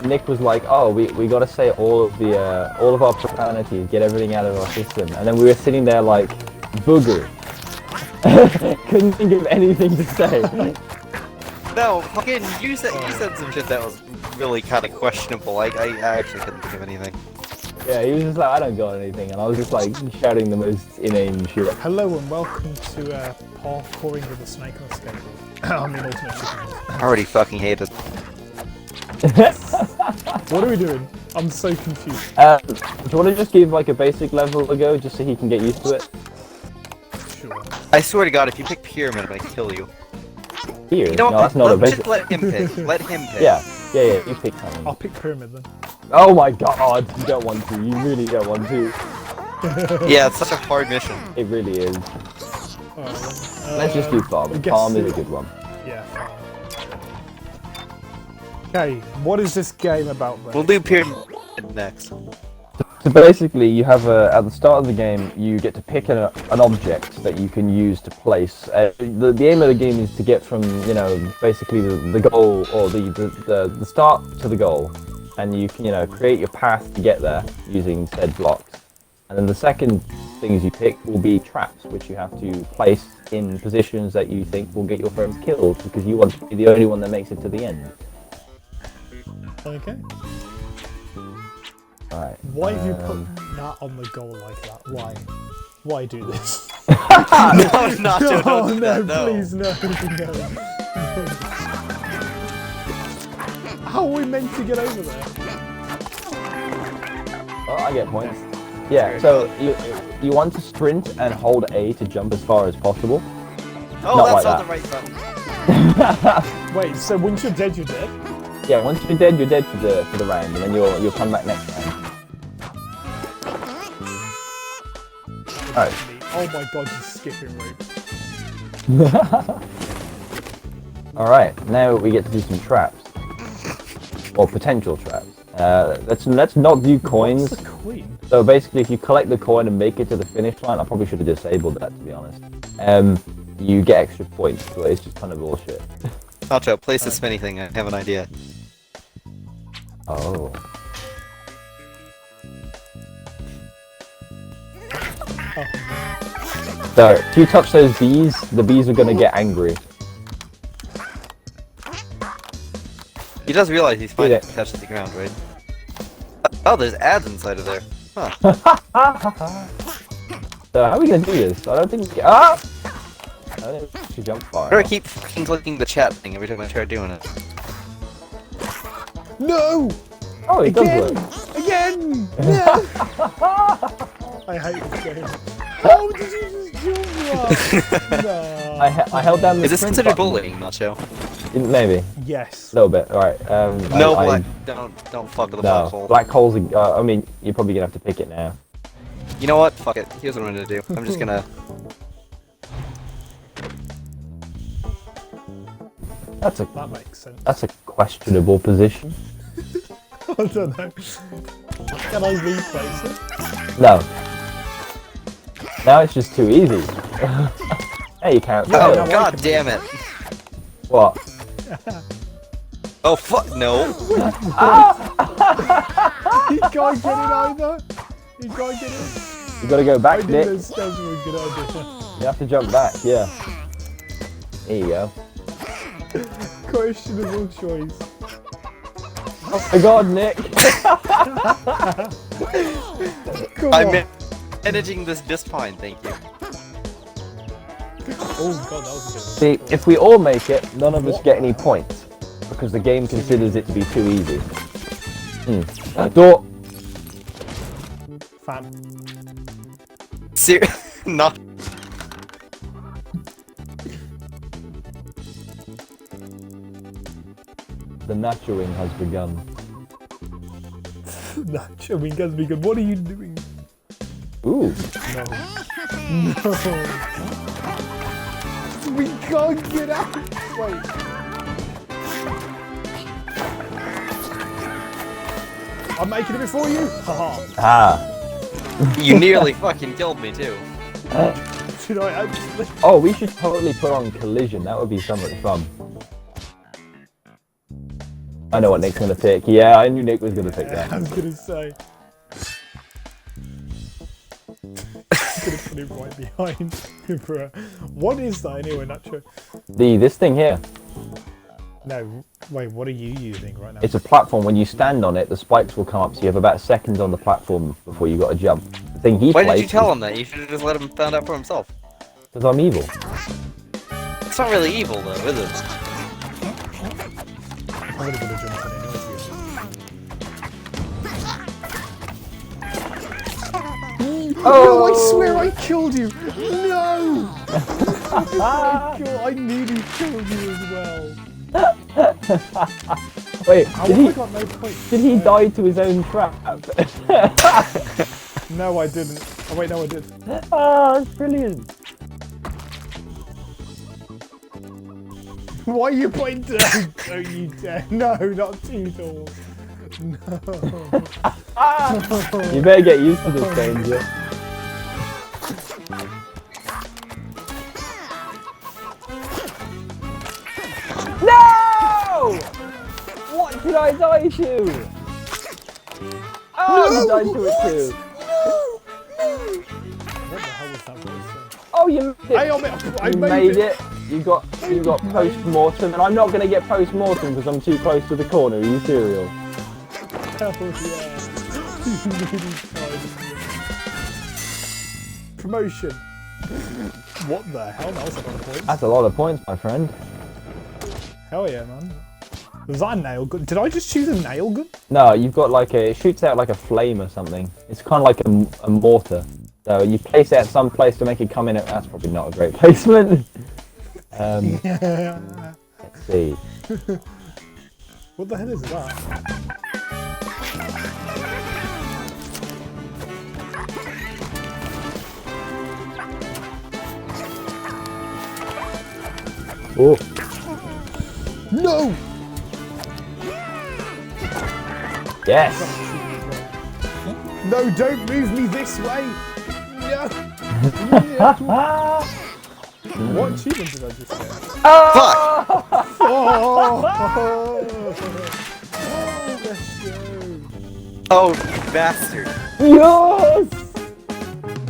Nick was like, "Oh, we gotta say all of our profanities, get everything out of our system," and then we were sitting there like, booger. Couldn't think of anything to say. No, fucking, you said some shit that was really kind of questionable. I actually couldn't think of anything. Yeah, he was just like, "I don't got anything," and I was just like shouting the most inane shit. Hello and welcome to parkouring with a snake on a skateboard. I mean, ultimate chicken. I already fucking hate it. What are we doing? I'm so confused. Do you want to just give like a basic level a go, just so he can get used to it? Sure. I swear to God, if you pick Pyramid, I'm gonna kill you. Here, You know no, what? that's not a Just basic. let him pick. Let him pick. Yeah, you pick something. I'll pick Pyramid then. Oh my God, you don't want to. You really don't want to. Yeah, it's such a hard mission. It really is. Alright then. Let's just do Farm. Farm is a good one. Yeah, farm. Okay, what is this game about then? We'll do Pyramid next. So basically, you have at the start of the game, you get to pick an object that you can use to place. The aim of the game is to get from, basically the goal or the start to the goal, and you can, create your path to get there using said blocks. And then the second things you pick will be traps, which you have to place in positions that you think will get your friends killed, because you want to be the only one that makes it to the end. Okay. Alright. Why have you put that on the goal like that? Why? Why do this? No, Nacho, don't do no, that, no. please, no. How are we meant to get over there? Oh, I get points. Yeah, so you want to sprint and hold A to jump as far as possible. Oh, Not that's like not that. the right button. Wait, so once you're dead, you're dead? Yeah, once you're dead for the round, and then you'll come back next time. Alright. Oh my God, you're skipping rope. Alright, now we get to do some traps. Or potential traps. Let's not do coins. What's the queen? So basically, if you collect the coin and make it to the finish line, I probably should have disabled that, to be honest. You get extra points, but it's just kind of bullshit. Nacho, place the spinny thing. I have an idea. Oh. So, if you touch those bees, the bees are gonna get angry. He does realize he's fine Yeah. if he touches the ground, right? Oh, there's ads inside of there. Huh. So, how are we gonna do this? I don't think we I don't think we should jump far. Or I keep fucking clicking the chat thing every time I try doing it. No! Oh, it does Again! work. Again! No! I hate this game. How did you just jump that? No. I held down the Is this sprint considered button. bullying, Nacho? Maybe. Yes. A little bit. Alright. No, I, don't fuck with the no. black hole. Black holes are, I mean, you're probably gonna have to pick it now. You know what? Fuck it. Here's what I'm gonna do. I'm just gonna... That makes sense. That's a questionable position. I don't know. Can I replace it? No. Now it's just too easy. Hey, you can't Oh, fail. god damn it. What? Oh, fuck, no. He can't get it either. He can't get it. You gotta go I back, think Nick. those stairs were a good idea. You have to jump back, yeah. There you go. Questionable choice. Oh my god, Nick! Come I'm on. managing this just fine, thank you. Oh god, that was good. See, if we all make it, none of us get any points. Because the game considers it to be too easy. Door! Fan. Not. The nurturing has begun. Nacho, we guys be good. What are you doing? Ooh. No. No. We can't get out. Wait. I'm making it before you. Haha. Ah. You nearly fucking killed me too. Should I actually? Oh, we should totally put on collision. That would be so much fun. I know what Nick's gonna pick. Yeah, I knew Nick was gonna pick that. I was gonna say. I'm gonna put it right behind you, bro. What is that anyway, Nacho? This thing here. No, wait, what are you using right now? It's a platform. When you stand on it, the spikes will come up, so you have about seconds on the platform before you got to jump. The thing he Why plays did you tell him that? You should have just let him find out for himself. because I'm evil. It's not really evil though, is it? I'm gonna go to jump on it. No, I swear I killed you! No! Oh my God, I nearly killed you as well. Wait, How did have I he, got no points? did he die to his own trap? No, I didn't. Oh wait, no, I did. Ah, that's brilliant. Why are you pointing down? Don't you dare. No, not two doors. No. You better get used to this danger. No! What did I die to? Oh, you died to it too. What the hell was that voice? Oh, you made it. I You made it. You got post-mortem, and I'm not going to get post-mortem because I'm too close to the corner. Are you serious? Hell yeah. You really tried. Promotion. What the hell? That was a lot of points. That's a lot of points, my friend. Hell yeah, man. Was that a nail gun? Did I just choose a nail gun? No, you've got like it shoots out like a flame or something. It's kind of like a mortar. So you place it at some place to make it come in. That's probably not a great placement. Let's see. What the hell is that? Oh. No! Yes. No, don't move me this way! No! What achievement did I just get? Fuck! Oh! Let's go! Oh, you bastard! Yes.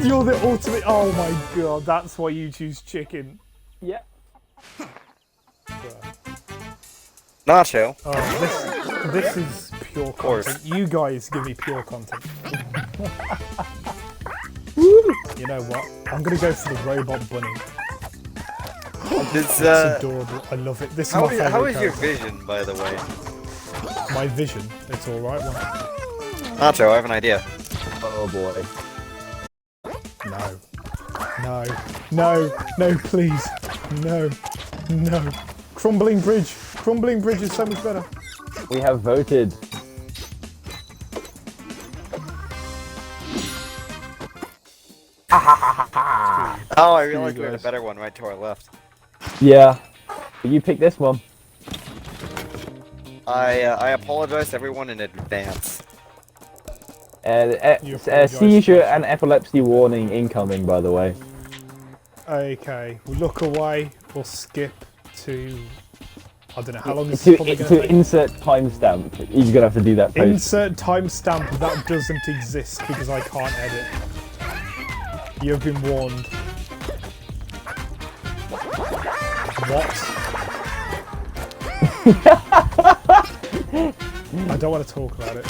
You're the ultimate. Oh my God, that's why you choose chicken. Yeah. Nacho. Oh, this is pure content. You guys give me pure content. You know what? I'm gonna go for the robot bunny. This, It's adorable. I love it. This is my favorite how is your character. vision, by the way? My vision. It's all right. One. Nacho, I have an idea. Oh boy. No. No. No. No, please. No. No. Crumbling bridge. Crumbling bridge is so much better. We have voted. Oh, I realized we had a better one right to our left. Yeah. You pick this one. I apologize to everyone in advance. You apologise Seizure first. and epilepsy warning incoming, by the way. Okay. We'll look away. We'll skip to... I don't know how long is this probably going To to take. insert timestamp. He's gonna have to do that post. Insert timestamp that doesn't exist because I can't edit. You have been warned. What? I don't want to talk about it.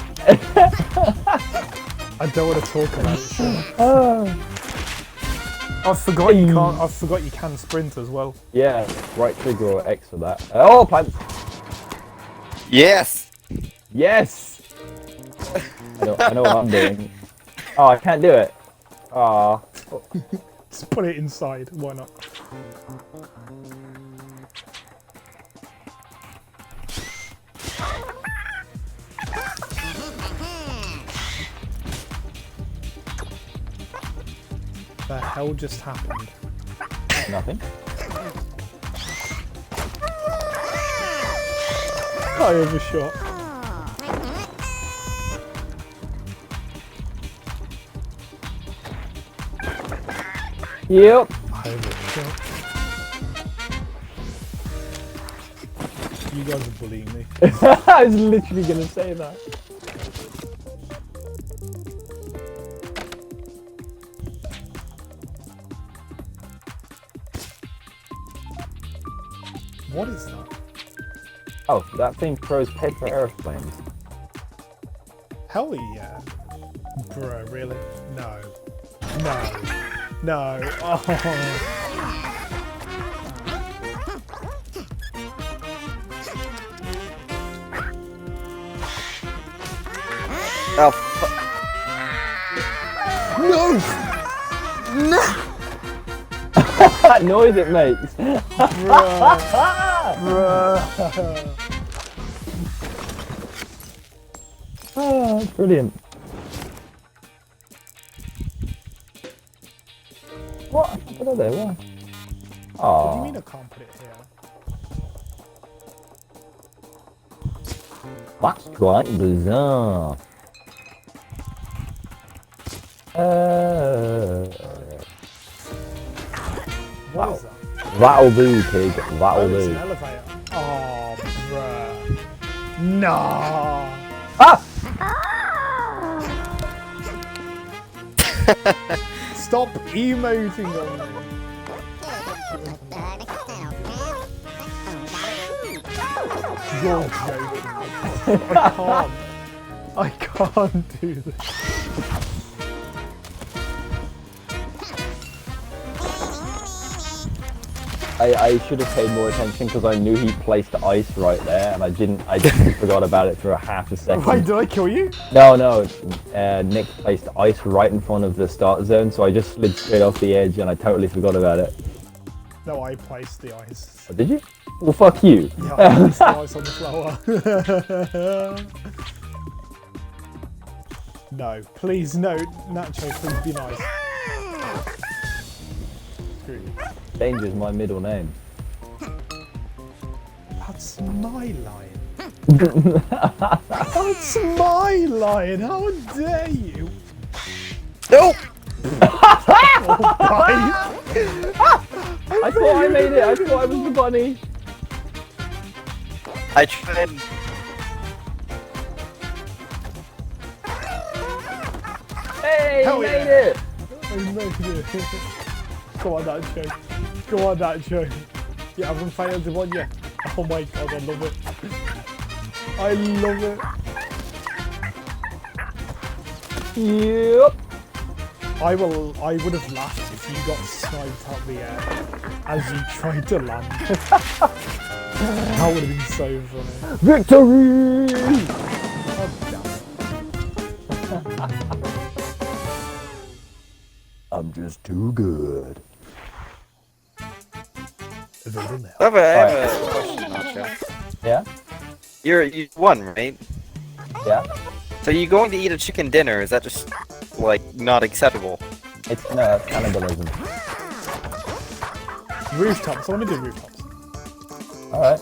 I don't want to talk about it. I forgot you can't. I forgot you can sprint as well. Yeah, right trigger or X for that. Oh, plants. Yes! Yes! I know what I'm doing. Oh, I can't do it. Ah. Just put it inside. Why not? The hell just happened? Nothing. I overshot. Yep. I overshot. You guys are bullying me. I was literally gonna say that. What is that? Oh, that thing throws paper airplanes. Hell yeah. Bro, really? No. No. No. Oh. Oh, No! No! That noise it makes. Bruh. Bruh. Oh, that's brilliant. What? What are they? What? What do Oh. you mean I can't put it here? That's quite bizarre. What is that? That'll do, pig. That'll Oh, it's do. an elevator. Oh, bruh. Nah. Ah! Stop emoting on me. You're joking. I can't do this. I should have paid more attention because I knew he placed ice right there, and I just forgot about it for a half a second. Wait, did I kill you? No, Nick placed ice right in front of the start zone, so I just slid straight off the edge, and I totally forgot about it. No, I placed the ice. Oh, did you? Well, fuck you. Yeah, I placed the ice on the floor. No, please, no. Nacho, please be nice. Screw you. Danger's my middle name. That's my line. That's my line. How dare you? nope! Bye. I thought I made it. I thought I was the bunny. I tried. Hey, Hell you yeah. made it. I made it. Go on, Nacho. Go on, Nacho. You haven't failed one yet. Oh my god, I love it. I love it. Yep. I would have laughed if you got sniped out the air as you tried to land. That would have been so funny. Victory! God damn it. I'm just too good. Have they done that? I have a question, Nacho. Yeah? You won, right? Yeah? So you going to eat a chicken dinner? Is that just like not acceptable? No, that's cannibalism. Rooftops. I want to do rooftops. Alright.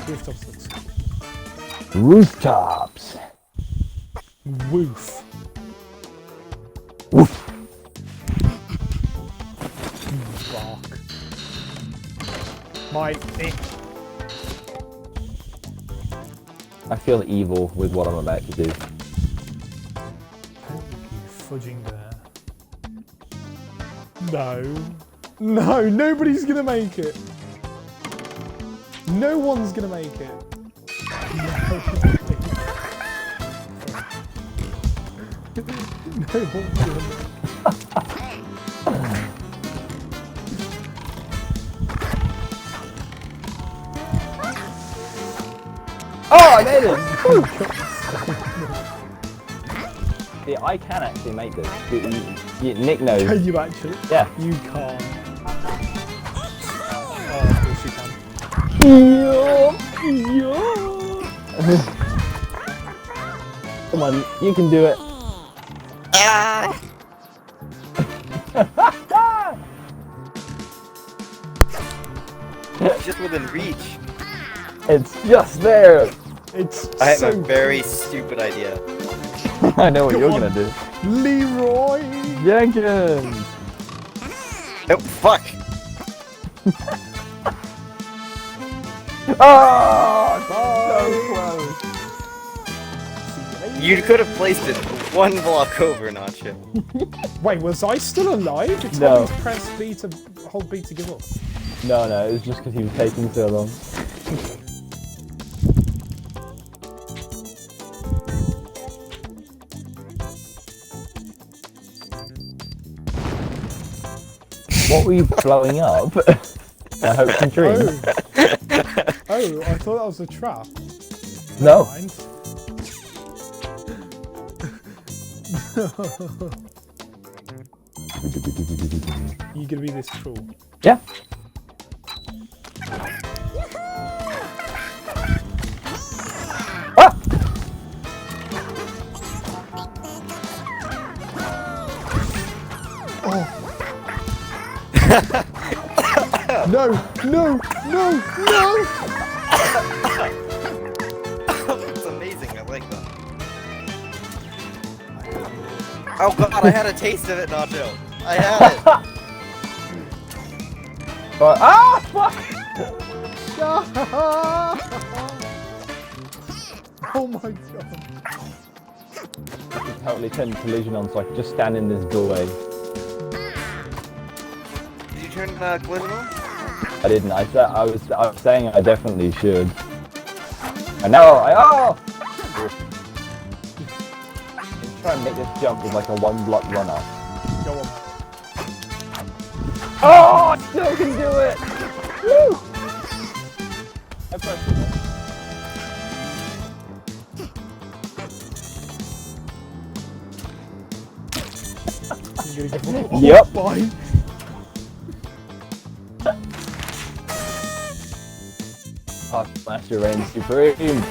Rooftops looks cool. Rooftops. Woof. Woof. Bark. Mike. I feel evil with what I'm about to do. You fudging there. No. No, nobody's gonna make it. No one's gonna make it. No one's gonna make it. Oh, I made it! See, I can actually make this. Nick knows. Can you actually? Yeah. You can't. Oh, of course you can. Come on, you can do it. Ah! Just within reach. It's just there. It's I have so a very stupid idea. I know what Come you're on. gonna do. Leroy. Jenkins. Oh fuck! Oh, so close. You could have placed it one block over, Nacho. Wait, was I still alive? It told No. me to press B to hold B to give up. No, it was just because he was taking so long. What were you blowing up? I hope and dreams. Oh, I thought that was a trap. No. Mind. You gonna be this cruel? Yeah. Ah! No! It's amazing, I like that. Oh god, I had a taste of it, Nacho. I had it. But, fuck! Oh my god. Totally turned collision on, so I could just stand in this doorway. Did you turn collision on? I didn't. I was saying I definitely should. And now I'm trying to make this jump with like a one block runner. Go on. Oh, I still can do it! Woo! I pressed it. You gonna give up? Yep. Bye. Oh, Master Reign Supreme.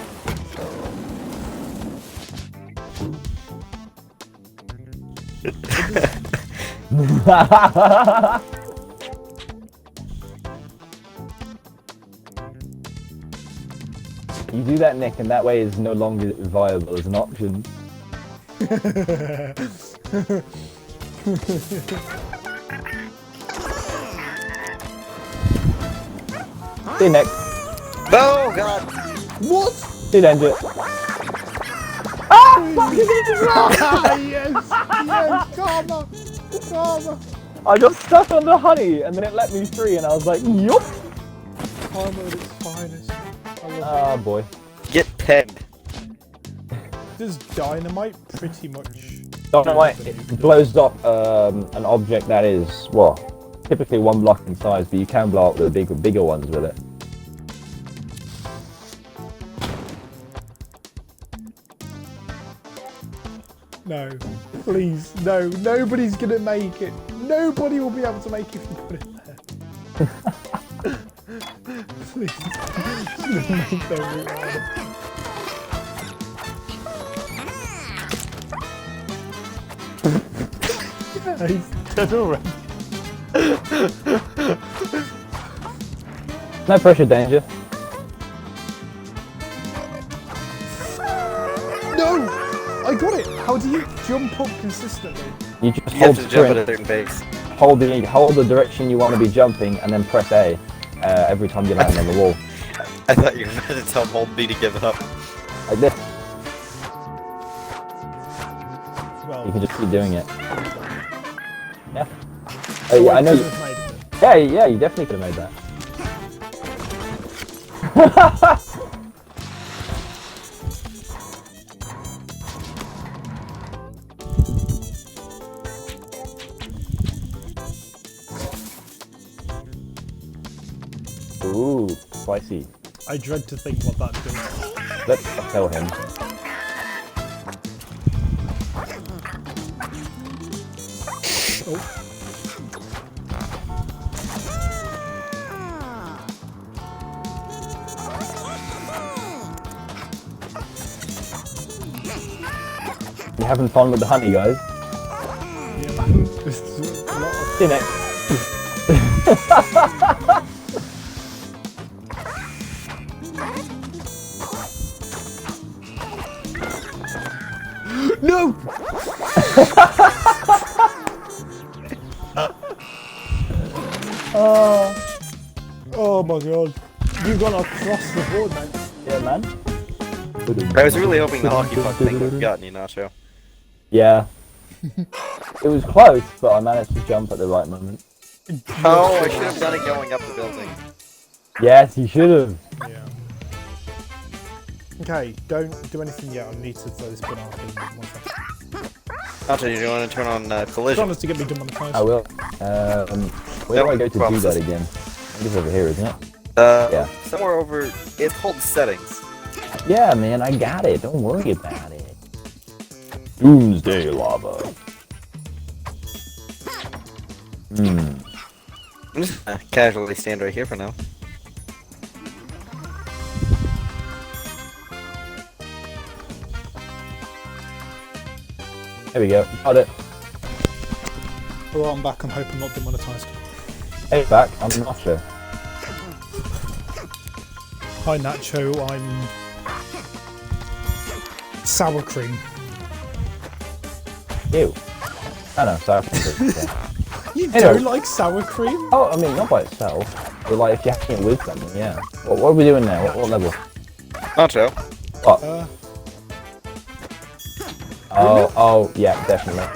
You do that, Nick, and that way is no longer viable as an option. See you, Nick. Oh god! What? See you, Danger. Yes! Yes! Karma! I got stuck on the honey, and then it let me free, and I was like, yup! Karma at its finest. I love Ah, boy. Get pegged. it. Does dynamite pretty much... Dynamite, it blows up an object that is, well, typically one block in size, but you can blow up the bigger ones with it. No. Please, no. Nobody's gonna make it. Nobody will be able to make it if you put it there. Please. Just make them rewind. Yeah, he's dead already. No pressure, Danger. No! I got it! How do you jump up consistently? You just You have hold to jump at a sprint, certain pace. hold the direction you want to be jumping, and then press A every time you land on the wall. I thought you were about to tell Hold B to give up. Like this. Well, You can just keep doing it. Yeah. so Yeah, I know. could've made it. Yeah, you definitely could have made that. Ooh, spicy. I dread to think what that does. Let's kill him. Oh. You having fun with the honey, guys? Yeah, man. This is a lot of... See you next. No! Oh my god. You gone across the board, mate. Yeah, man. I was really hoping the hockey puck thing would have gotten you, Nacho. Yeah. It was close, but I managed to jump at the right moment. Oh, I should have done it going up the building. Yes, you should have. Yeah. Okay, don't do anything yet. I need to throw this banana thing in one second. Nacho, do you want to turn on Trying collision? to get me demonetized. I will. Where do I go to do that again? I think it's over here, isn't it? Yeah. Somewhere over. It's called settings. Yeah, man, I got it. Don't worry about it. Doomsday lava. I'm just gonna casually stand right here for now. There we go. Got it. Alright, I'm back. I'm hoping I'm not demonetized. Hey, back. I'm Nacho. Hi, Nacho. I'm sour cream. Ew. I know, sour cream. Yeah. You Hey, don't no. like sour cream? Oh, I mean, not by itself. But like, if you're having it with something, yeah. What are we doing now? What level? Nacho. What? Really? Yeah, definitely.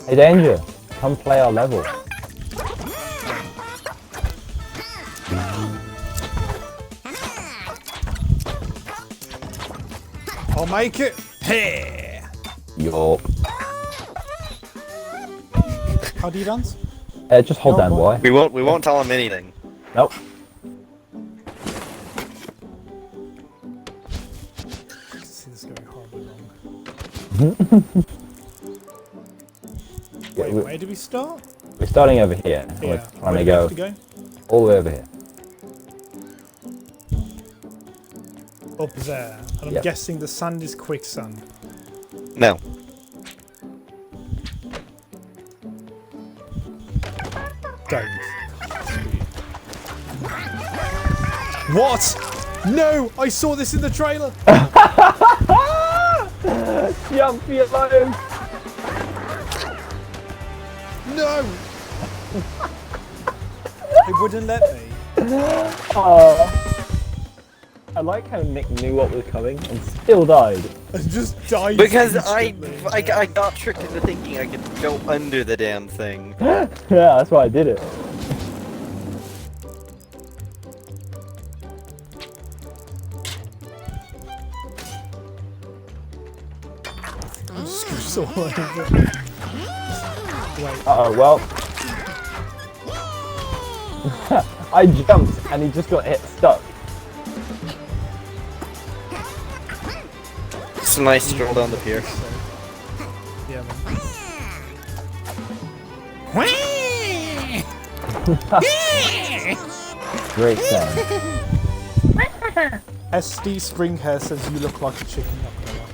Hey, Danger, come play our level. I'll make it. Hey. Yo. How do you dance? Just hold No, down what? Y. We won't tell him anything. Nope. This is going horribly wrong. Yeah, Wait, where do we start? we're starting over here. and We're Yeah. trying Where to do we have go to go? all the way over here. Up there. And I'm Yep. guessing the sand is quicksand. No. Don't. What? No! I saw this in the trailer! Jump for your life! No! It wouldn't let me. I like how Nick knew what was coming and still died. I just died Because instantly. I got tricked into thinking I could go under the damn thing. Yeah, that's why I did it. I'm just all over. Wait. Uh-oh, well. I jumped and he just got hit stuck. It's a nice stroll down the pier. Yeah, man. Great sound. SD Springhair says you look like a chicken. Not gonna lie.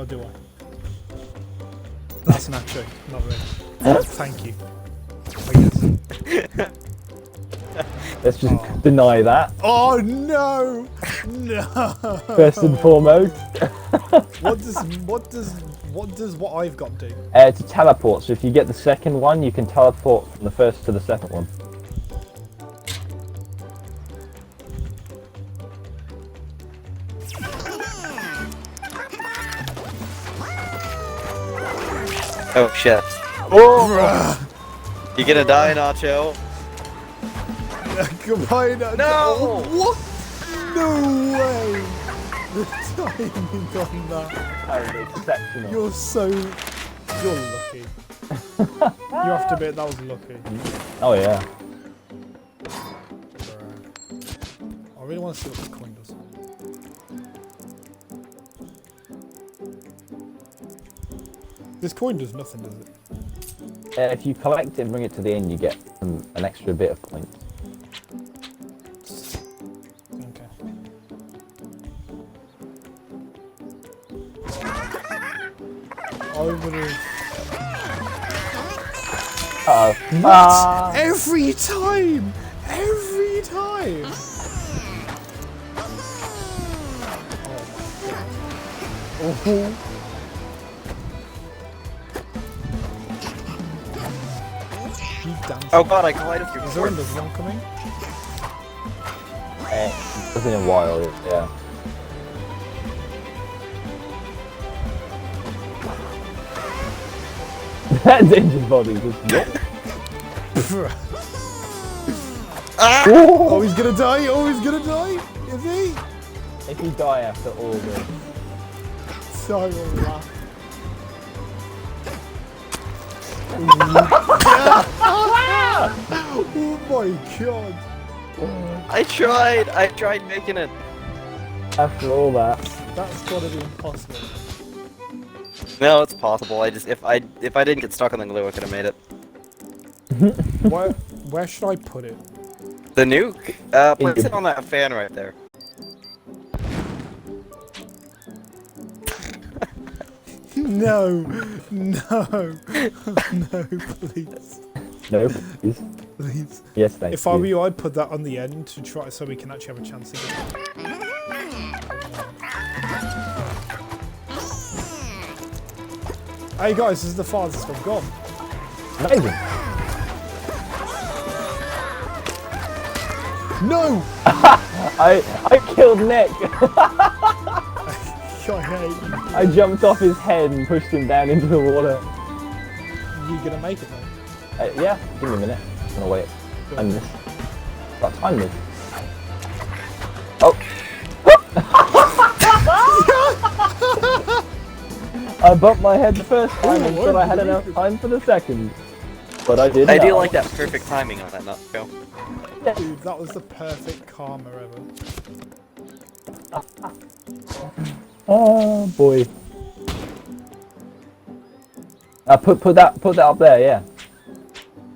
Oh, do I? That's Nacho, not really. Thank you. I guess. Let's just deny that, Oh no! No! first and foremost. What does what I've got do? It's a teleport, so if you get the second one, you can teleport from the first to the second one. Oh shit. Oh! You're gonna die, Nacho. Goodbye, Nacho. No! What? No way! The timing on that. That was exceptional. You're so... You're lucky. You have to admit that was lucky. Oh yeah. I really want to see what this coin does. This coin does nothing, does it? If you collect it and bring it to the end, you get an extra bit of points. Okay. I would have... Uh-oh. What? Ah. Every time! Every time! Oh my god. Oh. You damn Oh god, I collided through Is there cords. another one coming? It's been a while, yeah. That dangerous body just Oh, he's gonna die! Oh, he's gonna die! Is he? If you die after all this. So I will laugh. Oh my god! I tried making it. After all that. That's gotta be impossible. No, it's possible. If I didn't get stuck on the glue, I could have made it. Where should I put it? The nuke? Place it on that fan right there. No, no, no, please, No, please. please. Yes, thank you. If I were you, I'd put that on the end to try so we can actually have a chance again. Hey guys, this is the farthest I've gone. Amazing. No! I killed Nick. I hate you. I jumped off his head and pushed him down into the water. You gonna make it though? Yeah, give me a minute. I'm gonna wait. Time this. Got time this. Oh. I bumped my head the first time and thought I had enough time for the second. But I did. I do like that perfect timing on that nut go. Dude, that was the perfect karma ever. Oh boy. Put that up there, yeah.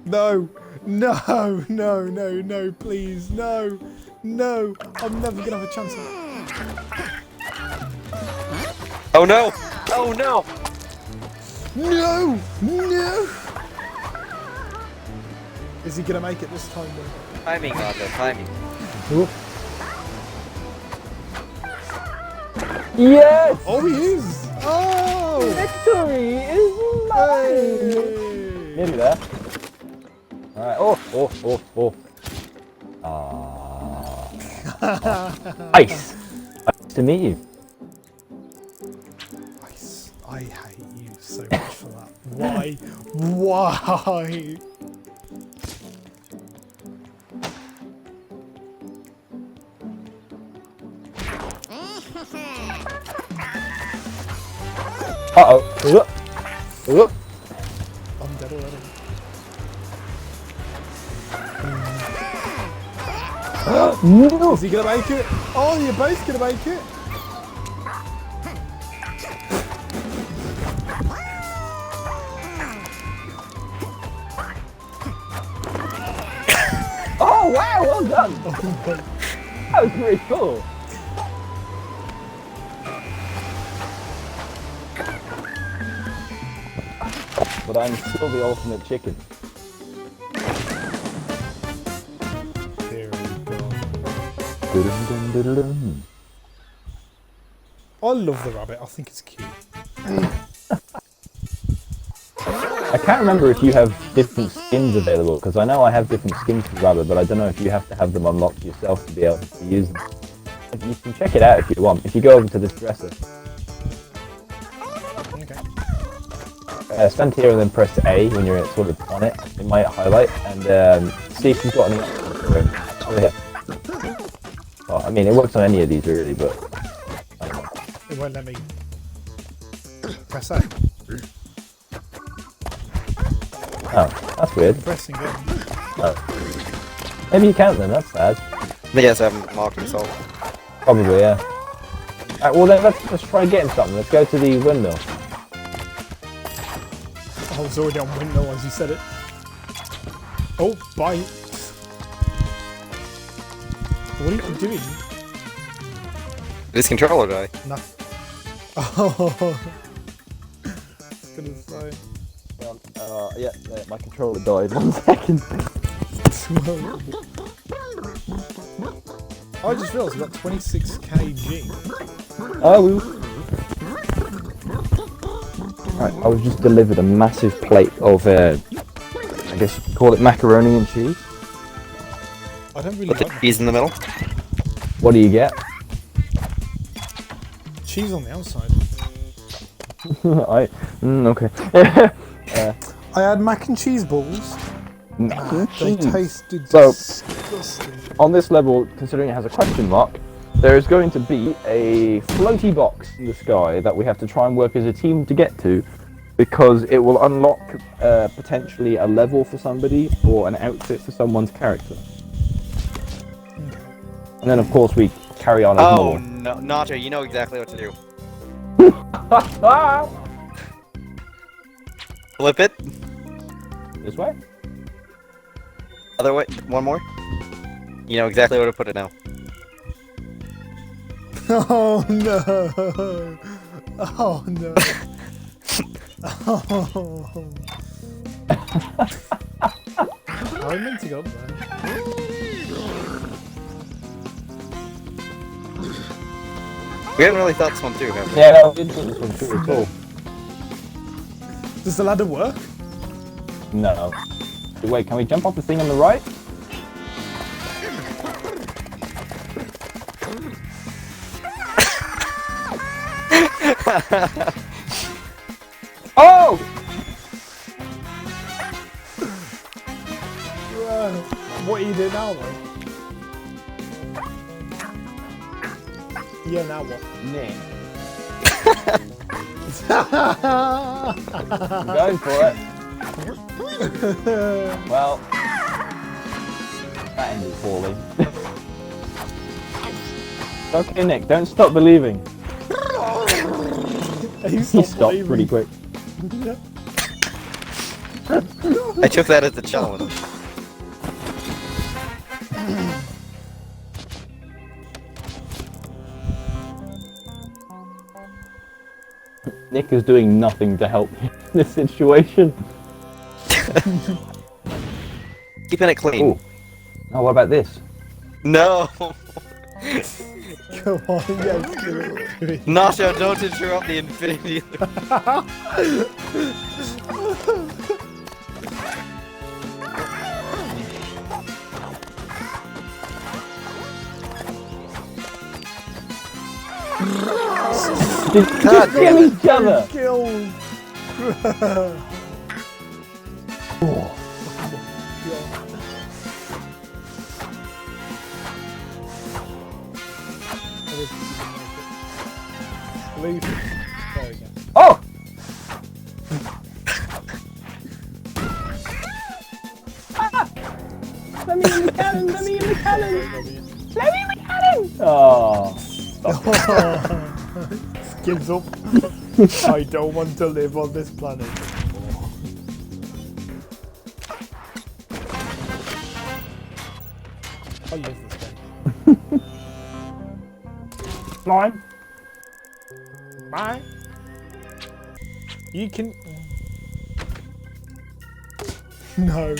No, no, no, no, no, please, no, no. I'm never gonna have a chance of... Oh no! Oh no! No, no. Is he gonna make it this time though? Timing, Gonzo, timing. Yes! Oh, he is! Oh! Victory is mine! Hey. Nearly there. Alright, oh. Nice! Nice to meet you. I hate you so much for that. Why? Why? Uh-oh. I'm dead already. No! Is he gonna make it? Oh, you're both gonna make it? Oh wow, well done! That was pretty cool. But I'm still the ultimate chicken. Here we go. Dun-dun-dun-dun-dun. I love the rabbit. I think it's cute. I can't remember if you have different skins available, because I know I have different skins for Rabbit, but I don't know if you have to have them unlocked yourself to be able to use them. You can check it out if you want. If you go over to this dresser, Okay. stand here and then press A when you're sort of on it. It might highlight and see if you've got any options for it. Over here. Well, I mean, it works on any of these really, but I don't know. It won't let me press A. Oh, that's weird. Pressing it. Oh. Maybe you can't then. That's sad. I guess I haven't marked himself. Probably, yeah. Alright, well then let's try getting something. Let's go to the windmill. I was already on windmill as you said it. Oh, bite. What are you doing? Did his controller die? Nothing. Oh. I was gonna say. Yeah, my controller died. 1 second. I just realised we got 26 kg. Oh, Right, I was just delivered a massive plate of guess you could call it macaroni and cheese. I don't really Put the like cheese in the middle. What do you get? cheese on the outside. Okay. I had mac and cheese balls. Mac and They cheese. tasted So- disgusting. On this level, considering it has a question mark, there is going to be a floaty box in the sky that we have to try and work as a team to get to, because it will unlock potentially a level for somebody or an outfit for someone's character. Okay. And then, of course, we carry on as Oh, more. no, Nacho, you know exactly what to do. Flip it. This way? Other way. One more. You know exactly where to put it now. Oh no! Oh no! Oh. How are we meant to go up there? We haven't really thought this one through, have we? Yeah, no, we didn't put this one through at all. Does the ladder work? No. Wait, can we jump off the thing on the right? Oh! What are you doing now, though? Yeah, now what? Nick. I'm going for it. Well, that ended poorly. Okay, Nick, don't stop believing. He He stopped pretty quick. I took that as a challenge. Nick is doing nothing to help in this situation. Keeping it clean. Ooh. Oh, what about this? No! Come on, yes, do it. Nacho, don't interrupt the infinity. Did God kill damn each other? Killed. Oh. Leave. There we go. Oh! Let me in the cannon! Let me in the cannon! Let me in the cannon! Oh. Gives up. I don't want to live on this planet. I love this game. Slime. Bye. You can. No.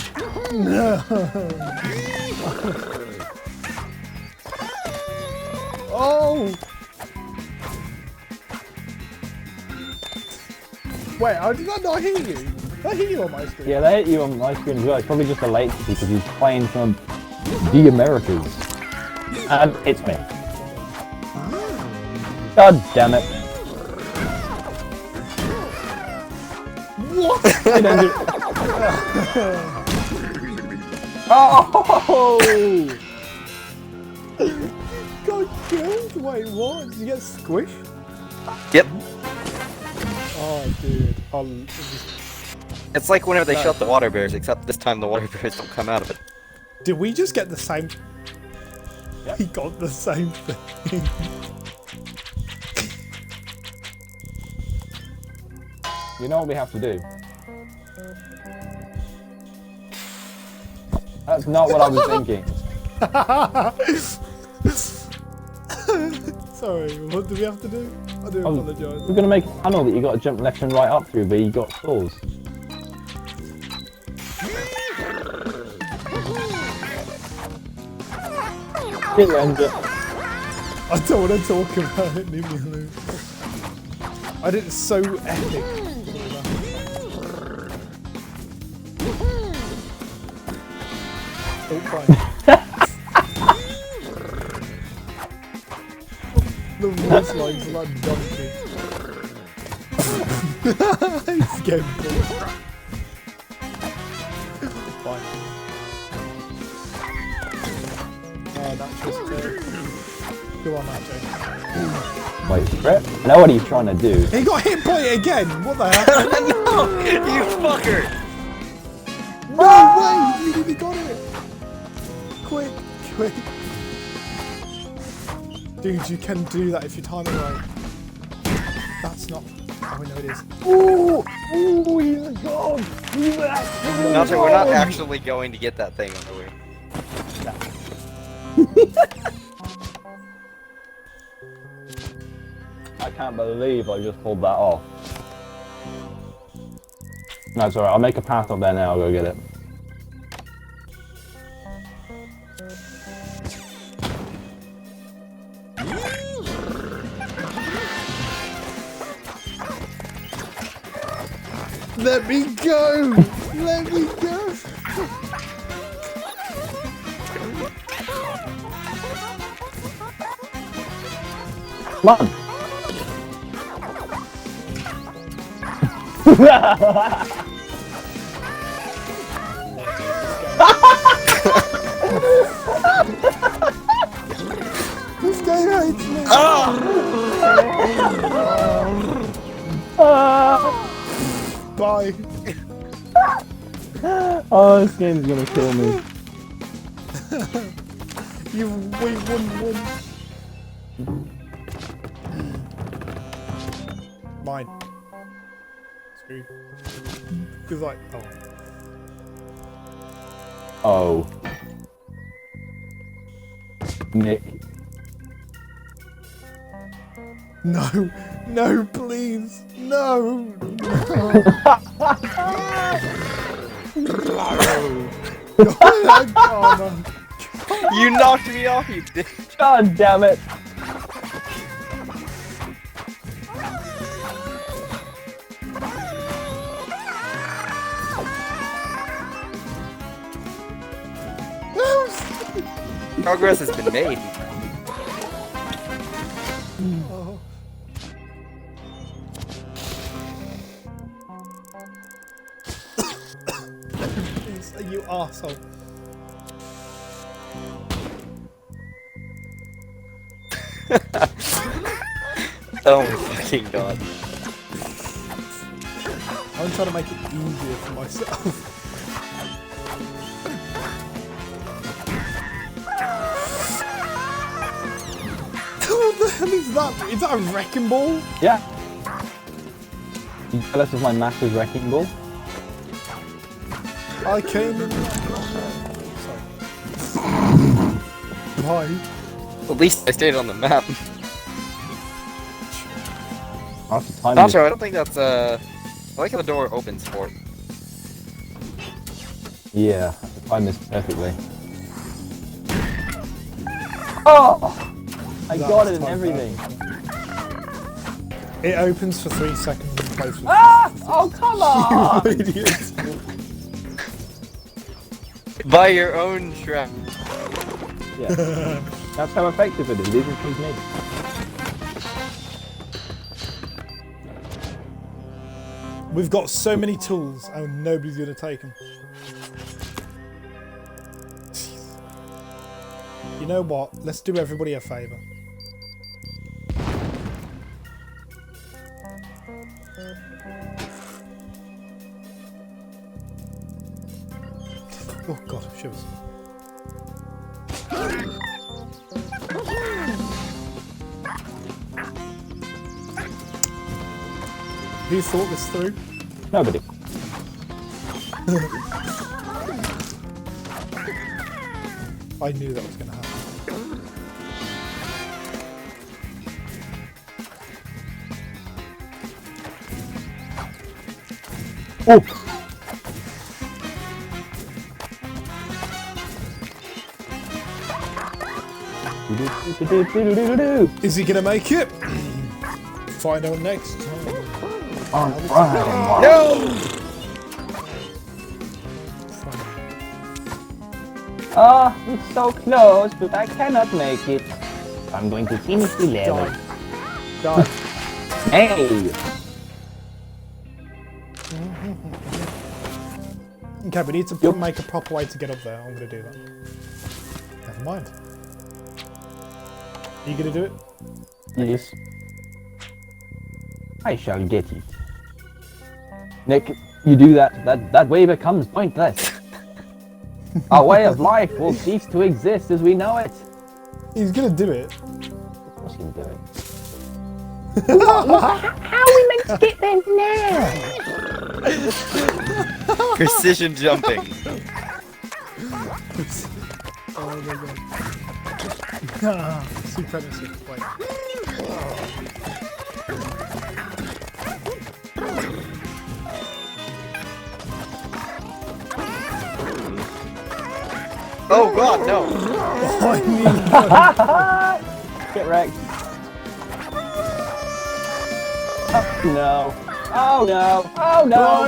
No. Oh. Wait, how did that not hit you? Did I hit you on my screen? Yeah, they hit you on my screen as well. It's probably just a latency because he's playing from the Americas. And it's me. God damn it. What? I don't do- Oh! Got killed? Wait, what? Did you get squished? Yep. Oh, dude. It's like whenever they shot the water bears, except this time the water bears don't come out of it. Did we just get the same? Yep. We got the same thing. You know what we have to do? That's not what I was thinking. Sorry, what do we have to do? I do apologise. We're gonna make a tunnel that you got to jump left and right up through, but you got stalls. Get around it. I don't want to talk about it, leave me alone. I did it so epic. Oh, fine. The voice lines are like donkey. He's getting pulled. Fine. Oh, that's just go on, Nacho. Wait for it. I know what he's trying to do. He got hit by it again! What the hell? No! You fucker! No way! You really got it! Quick, quick. Dude, you can do that if you time it right. That's not... Oh, no, it is. Ooh! Ooh, he's a god! He's actually Not sure, we're not actually going to get that thing, are we? I can't believe I just pulled that off. No, it's alright. I'll make a path up there now. I'll go get it. Let me go! Let me go! Come on! This guy hates me! Bye! Oh, this game's gonna kill me. We won. Mine. Screw. Because like, Oh. Nick. No, please, no. You knocked me off, you dick! God damn it! Progress has been made. Oh. Please, you arsehole. Oh my fucking god. I'm trying to make it easier for myself. What the hell is that? Is that a wrecking ball? Yeah. You jealous of my massive wrecking ball? I came in. Sorry. Bye. At least I stayed on the map. I'll have to time Not this. sure, I don't think that's I like how the door opens for it. Yeah, I have to time this perfectly. Oh! I got it and everything. It opens for 3 seconds and closes. Ah! Oh, come on! You idiot. By your own trap. Yeah. That's how effective it is, even for me. We've got so many tools and nobody's gonna take them. You know what? Let's do everybody a favour. Oh god, shivers. Who thought this through? Nobody. I knew that was going to happen. Oh! Is he going to make it? Find out next time. Alright. No! Ah, it's so close, but I cannot make it. I'm going to finish the level. Die. Hey! Okay, we need to make a proper way to get up there. I'm gonna do that. Never mind. Are you gonna do it? Yes. I shall get it. Nick, you do that, that way becomes pointless. Our way of life will cease to exist as we know it. He's gonna do it. Of course he'll do it. How are we meant to get there now? Precision jumping. Oh my god. Supremacy. Wait. Oh god, no! I mean, Get wrecked. Oh no. Oh no. Oh no.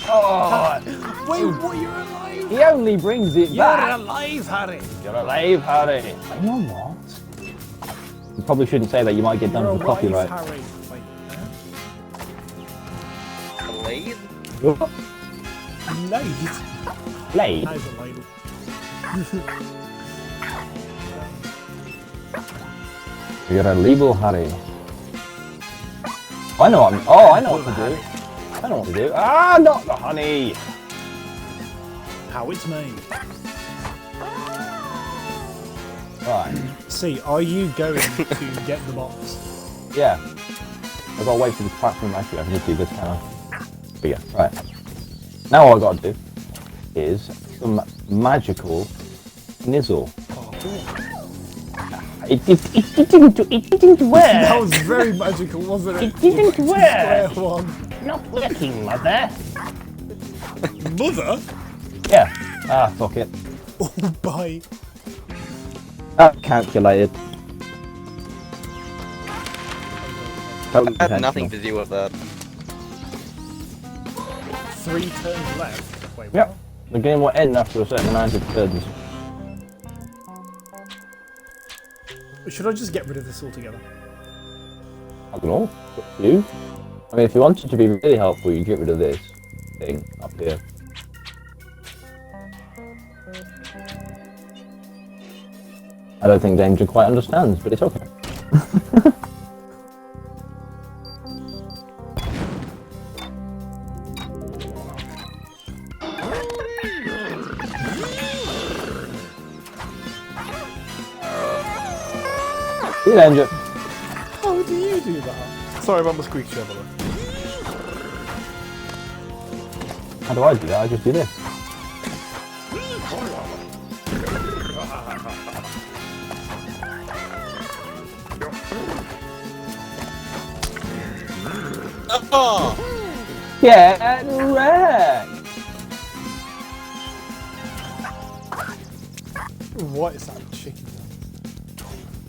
Oh. wait, what? You're alive? He only brings it back. alive, Harry. You're alive, Harry. You're not. You probably shouldn't say that. You might get You're done for alive, copyright. Harry. Wait, Blade? Blade. Blade. That is a ladle. You're a label, Harry. I know what I'm. Oh, I know what to do. I know what to do. Ah, not the honey. How it's made. Right. See, are you going to get the box? Yeah. I've got to wait for the platform. Actually, I can just do this kind of. But yeah. Right. Now all I got to do is some magical nizzle. Oh, cool. It didn't work. That was very magical, wasn't it? It didn't Square work. one. Not working, mother. Mother? Yeah. Ah, fuck it. Oh, bye. Calculated. Totally I had nothing intentional. to do with that. 3 turns left. Wait, Yep. what? The game will end after a certain amount of turns. Should I just get rid of this altogether? I don't know. It's up to you. I mean, if you wanted to be really helpful, you get rid of this thing up here. I don't think Danger quite understands, but it's okay. See you, Danger. How do you do that? Sorry about my squeak shovel. How do I do that? I just do this. Oh! Get wrecked! What is that chicken?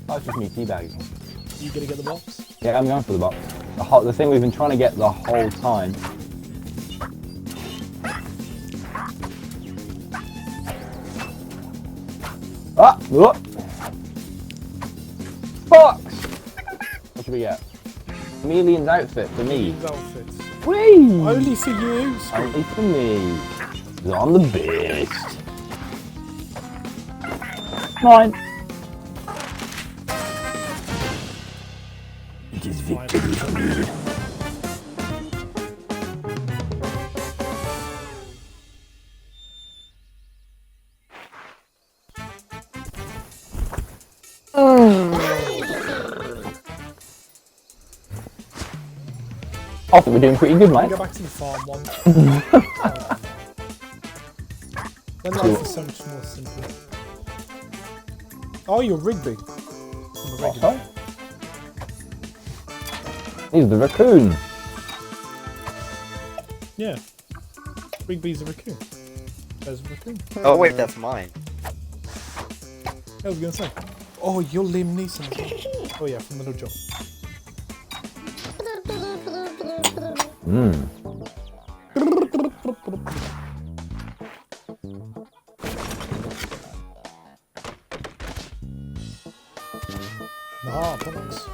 That's just me teabagging. You gonna get the box? Yeah, I'm going for the box. The thing we've been trying to get the whole time. Ah! Look! Box! What should we get? Chameleon's outfit for me. These outfits. Whee! Only for you. Only for me. 'Cause I'm the best. Mine. It is victory for me. I think we're doing pretty good, mate. Go back to the farm one. When life is so much more simple. Oh, you're Rigby. I'm a Oh, Rigby. sorry. He's the raccoon. Yeah. Rigby's a raccoon. There's a raccoon. Oh wait, that's mine. I was gonna say. Oh, you're Liam Neeson. Oh yeah, from the Little Job. Ah, products.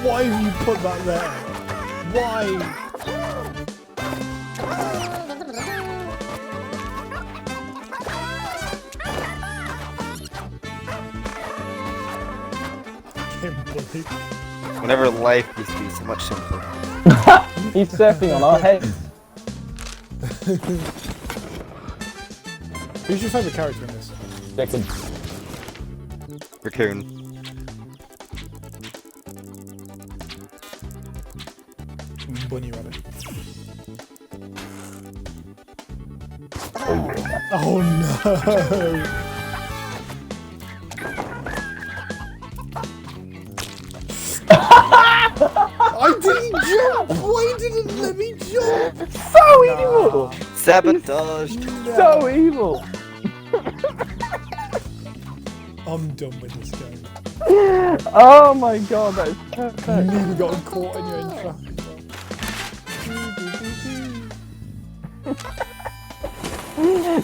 Why have you put that there? Why? Whenever life used to be so much simpler. He's surfing on our heads. Who's your favourite character in this? Second. Raccoon. Bunny Rabbit. Oh, yeah. Oh no! I didn't jump! Why didn't let me jump? So evil! Sabotaged. So evil! I'm done with this game. Oh my god, that is perfect. You nearly got caught in your own traffic.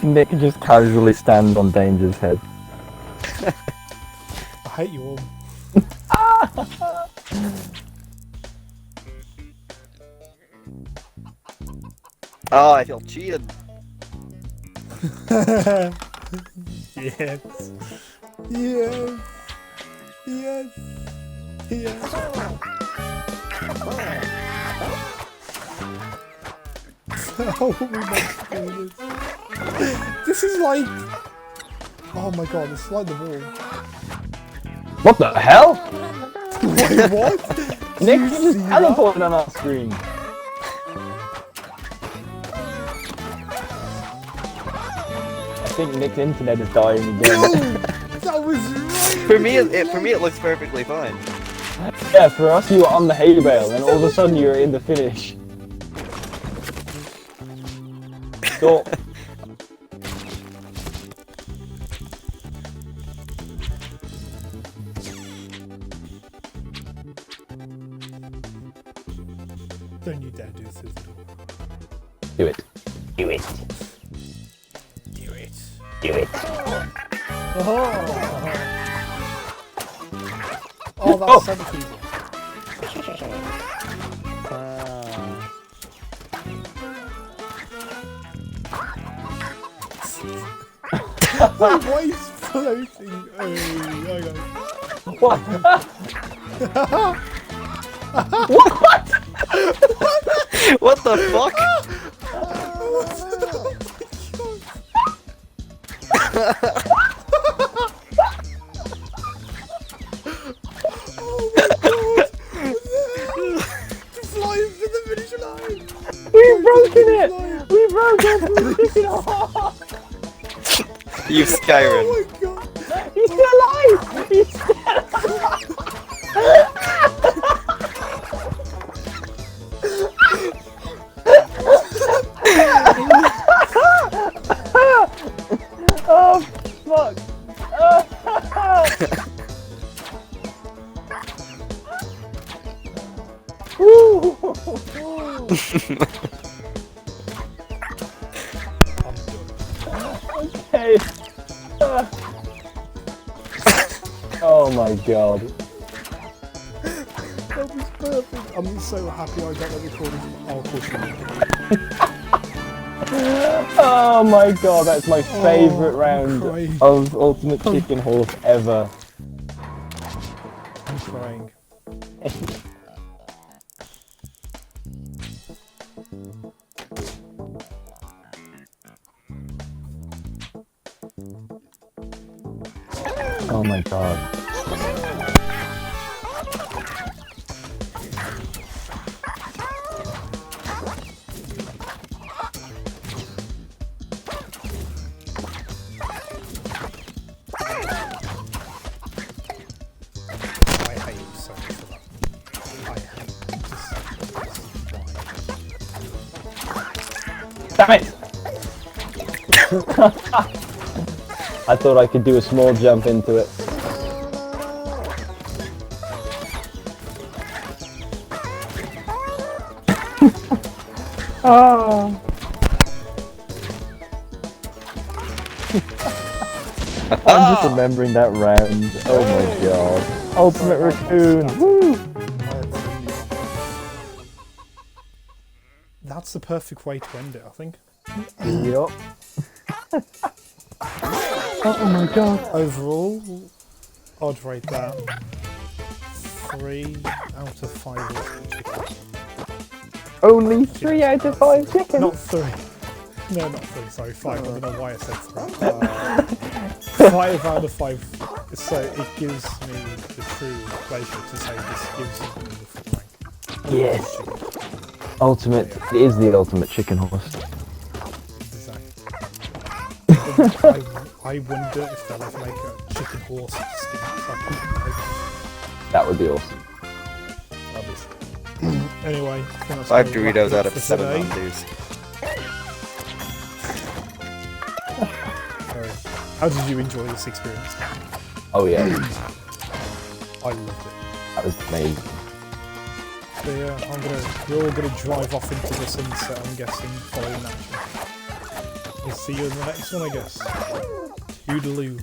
Nick just casually stands on Danger's head. I hate you all. Oh, I feel cheated. Yes. Yes. Yes. Yes. How are we meant to do this? This is like... Oh my god, this is like the wall. What the hell? Wait, what? Nick you just see that? teleported on our screen. I think Nick's internet is dying No! again. That was right! For me, it looks perfectly fine. Yeah, for us you were on the hay bale, and all of a sudden you were in the finish. So, Don't you dare do this. do it. Do it. Do it. Do it. Oh, oh that's so much easier. Wait, why is floating? Oh, okay. What? What the fuck? Flying to the finish line! We've broken it! We've broken it! We've taken it off! You Skyrim. Oh my god! He's still alive! He's still Oh, fuck! Okay. Oh my god. That was perfect. I'm so happy I got that recording. Oh, of course you did. Oh my god, that's my favourite I'm round crying. of Ultimate Chicken Horse ever. I'm crying. Oh my god. I hate you so much for that. I hate you so much. Damn it! I thought I could do a small jump into it. Oh. I'm just remembering that round. Oh my god. Ultimate raccoon. Woo! That's the perfect way to end it, I think. Yup. Oh my god. Overall, I'd rate that 3 out of 5 ultimate chickens. Only 3 out of 5 chickens? Not 3. No, not 3, sorry, 5. I don't know why I said 3. 5 out of 5. So it gives me the true pleasure to say this gives me the full rank. Yes. Ultimate is the ultimate chicken horse. Exactly. I wonder if they'll ever make a chicken horse skin. That would be awesome. Obviously. Anyway, I think that's 5 gonna wrap Doritos it up out of for 7 today. Mountain Dews. How did you enjoy this experience? Oh yeah, I loved it. that was amazing. So yeah, we're all gonna drive off into the sunset, I'm guessing, following that. We'll see you in the next one, I guess. Toodaloo.